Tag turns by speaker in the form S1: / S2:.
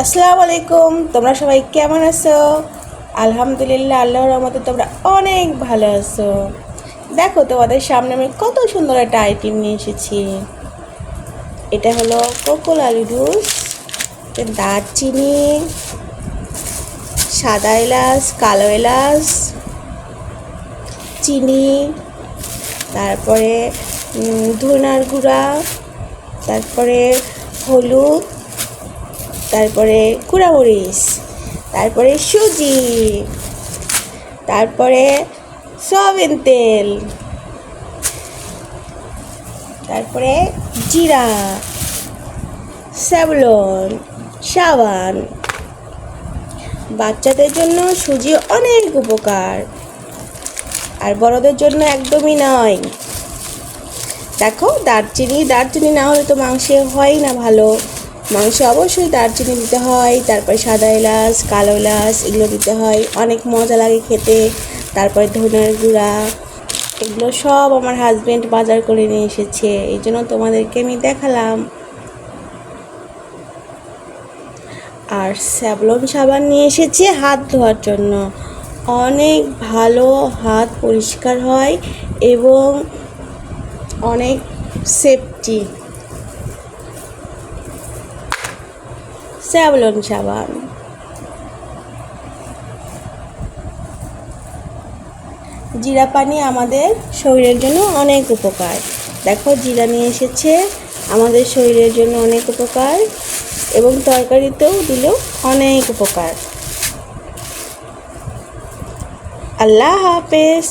S1: আসসালামু আলাইকুম। তোমরা সবাই কেমন আছো? আলহামদুলিল্লাহ, আল্লাহর রহমতে তোমরা অনেক ভালো আছো। দেখো, তোমাদের সামনে আমি কত সুন্দর একটা আইটেম নিয়ে এসেছি। এটা হলো কোকোলা লুডুস, দারচিনি, সাদা এলাচ, কালো এলাচ, চিনি, তারপরে ধনার গুঁড়া, তারপরে হলুদ, তারপরে কুড়ামরিচ, তারপরে সুজি, তারপরে সয়াবিন তেল, তারপরে জিরা, স্যাভলন, সাবান। বাচ্চাদের জন্য সুজি অনেক উপকার, আর বড়দের জন্য একদমই নয়। দেখো, দারচিনি না হলে তো মাংসে হয় না ভালো। মাংসে অবশ্যই দারচিনি দিতে হয়, তারপরে সাদা এলাচ, কালো এলাচ এগুলো দিতে হয়, অনেক মজা লাগে খেতে। তারপরে ধনের গুঁড়া, এগুলো সব আমার হাজব্যান্ড বাজার করে নিয়ে এসেছে, এই জন্য তোমাদেরকে আমি দেখালাম। আর স্যাভলন সাবান নিয়ে এসেছে হাত ধোয়ার জন্য। অনেক ভালো, হাত পরিষ্কার হয় এবং অনেক সেফটি। স্যাভলন সাবান। জিরা পানি আমাদের শরীরের জন্য অনেক উপকার। দেখো, জিরা নিয়ে এসেছে, আমাদের শরীরের জন্য অনেক উপকার এবং তরকারিতেও দিলেও অনেক উপকার। আল্লাহ হাফেজ।